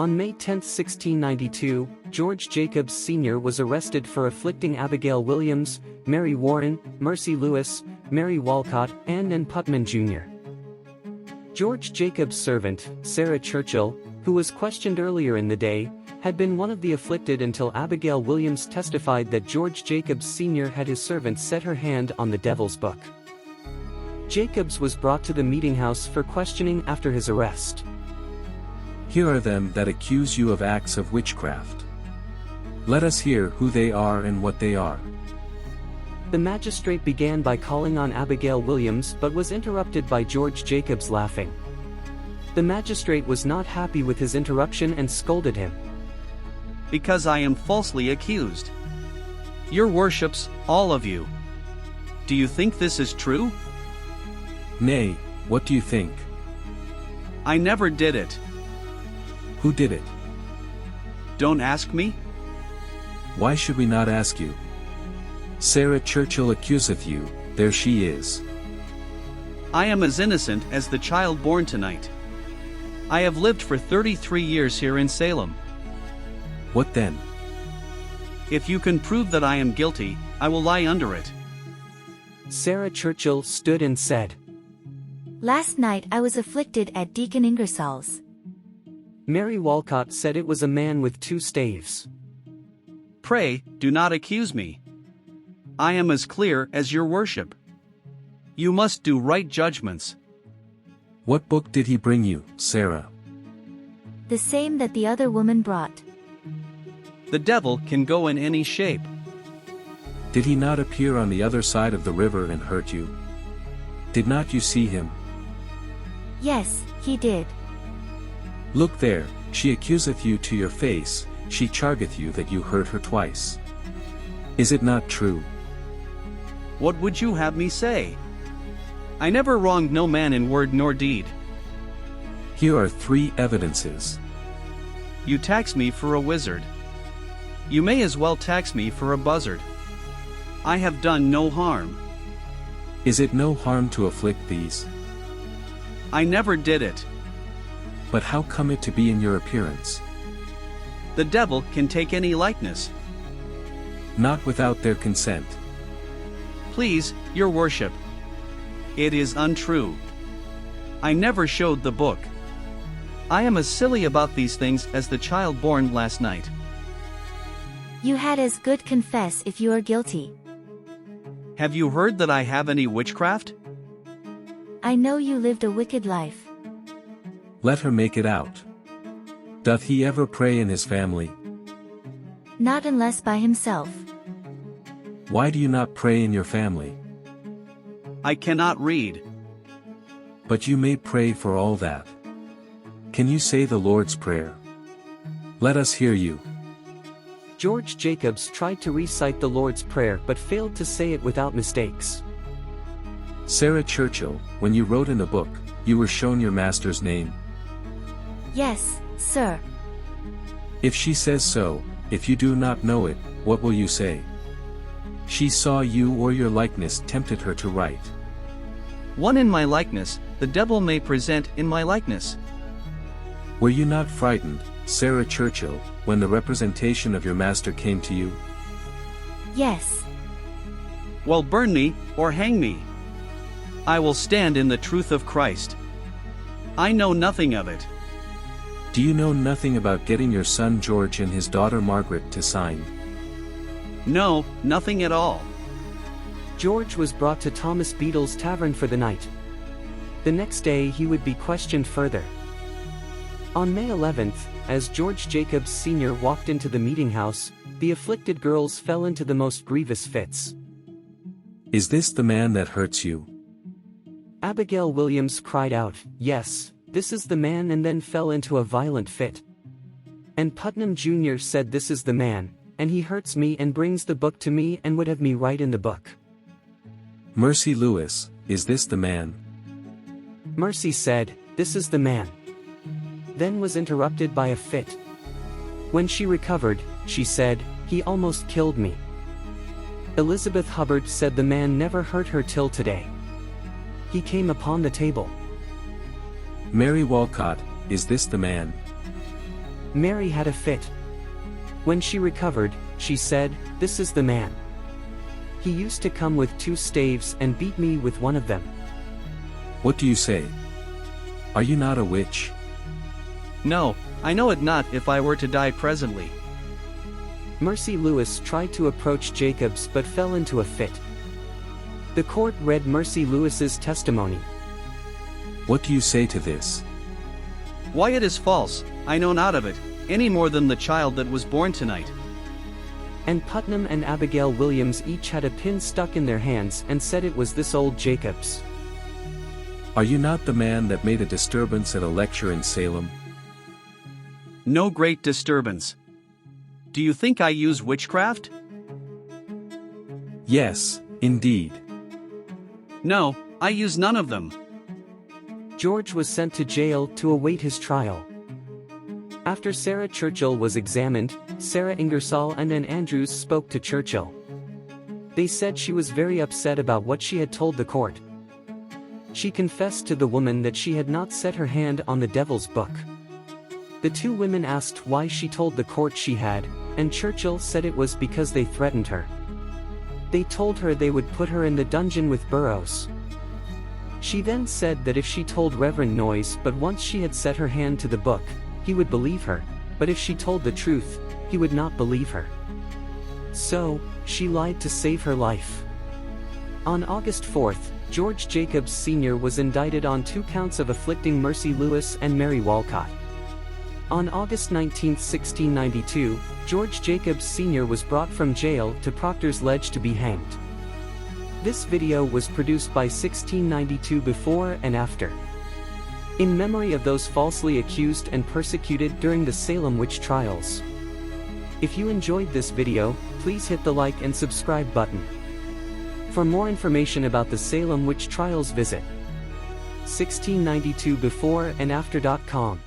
On May 10, 1692, George Jacobs Sr. was arrested for afflicting Abigail Williams, Mary Warren, Mercy Lewis, Mary Walcott, and Putnam Jr. George Jacobs' servant, Sarah Churchill, who was questioned earlier in the day, had been one of the afflicted until Abigail Williams testified that George Jacobs Sr. had his servant set her hand on the devil's book. Jacobs was brought to the meeting house for questioning after his arrest. Here are them that accuse you of acts of witchcraft. Let us hear who they are and what they are. The magistrate began by calling on Abigail Williams but was interrupted by George Jacobs laughing. The magistrate was not happy with his interruption and scolded him. Because I am falsely accused. Your worships, all of you. Do you think this is true? Nay, what do you think? I never did it. Who did it? Don't ask me. Why should we not ask you? Sarah Churchill accuseth you, there she is. I am as innocent as the child born tonight. I have lived for 33 years here in Salem. What then? If you can prove that I am guilty, I will lie under it. Sarah Churchill stood and said, Last night I was afflicted at Deacon Ingersoll's. Mary Walcott said it was a man with 2 staves. Pray, do not accuse me. I am as clear as your worship. You must do right judgments. What book did he bring you, Sarah? The same that the other woman brought. The devil can go in any shape. Did he not appear on the other side of the river and hurt you? Did not you see him? Yes, he did. Look there, she accuseth you to your face, she chargeth you that you hurt her twice. Is it not true? What would you have me say? I never wronged no man in word nor deed. Here are 3 evidences. You tax me for a wizard. You may as well tax me for a buzzard. I have done no harm. Is it no harm to afflict these? I never did it. But how come it to be in your appearance? The devil can take any likeness. Not without their consent. Please, your worship. It is untrue. I never showed the book. I am as silly about these things as the child born last night. You had as good confess if you are guilty. Have you heard that I have any witchcraft? I know you lived a wicked life. Let her make it out. Doth he ever pray in his family? Not unless by himself. Why do you not pray in your family? I cannot read. But you may pray for all that. Can you say the Lord's Prayer? Let us hear you. George Jacobs tried to recite the Lord's Prayer but failed to say it without mistakes. Sarah Churchill, when you wrote in the book, you were shown your master's name? Yes, sir. If she says so, if you do not know it, what will you say? She saw you or your likeness tempted her to write. One in my likeness, the devil may present in my likeness. Were you not frightened, Sarah Churchill, when the representation of your master came to you? Yes. Well, burn me, or hang me. I will stand in the truth of Christ. I know nothing of it. Do you know nothing about getting your son George and his daughter Margaret to sign? No, nothing at all. George was brought to Thomas Beadle's tavern for the night. The next day he would be questioned further. On May 11th, as George Jacobs Sr. walked into the meeting house, the afflicted girls fell into the most grievous fits. Is this the man that hurts you? Abigail Williams cried out, "Yes, this is the man," and then fell into a violent fit. And Putnam Jr. said, "This is the man, and he hurts me and brings the book to me and would have me write in the book." Mercy Lewis, is this the man? Mercy said, "This is the man." Then was interrupted by a fit. When she recovered, she said, "He almost killed me." Elizabeth Hubbard said the man never hurt her till today. He came upon the table. Mary Walcott, is this the man? Mary had a fit. When she recovered, she said, "This is the man. He used to come with 2 staves and beat me with one of them." What do you say? Are you not a witch? No, I know it not if I were to die presently. Mercy Lewis tried to approach Jacobs but fell into a fit. The court read Mercy Lewis's testimony. What do you say to this? Why, it is false, I know not of it, any more than the child that was born tonight. And Putnam and Abigail Williams each had a pin stuck in their hands and said it was this old Jacobs. Are you not the man that made a disturbance at a lecture in Salem? No great disturbance. Do you think I use witchcraft? Yes, indeed. No, I use none of them. George was sent to jail to await his trial. After Sarah Churchill was examined, Sarah Ingersoll and Anne Andrews spoke to Churchill. They said she was very upset about what she had told the court. She confessed to the woman that she had not set her hand on the devil's book. The 2 women asked why she told the court she had, and Churchill said it was because they threatened her. They told her they would put her in the dungeon with Burroughs. She then said that if she told Reverend Noyes but once she had set her hand to the book, he would believe her, but if she told the truth, he would not believe her. So, she lied to save her life. On August 4th, George Jacobs Sr. was indicted on 2 counts of afflicting Mercy Lewis and Mary Walcott. On August 19, 1692, George Jacobs Sr. was brought from jail to Proctor's Ledge to be hanged. This video was produced by 1692 before and after. In memory of those falsely accused and persecuted during the Salem witch trials. If you enjoyed this video, please hit the like and subscribe button. For more information about the Salem witch trials, visit 1692beforeandafter.com.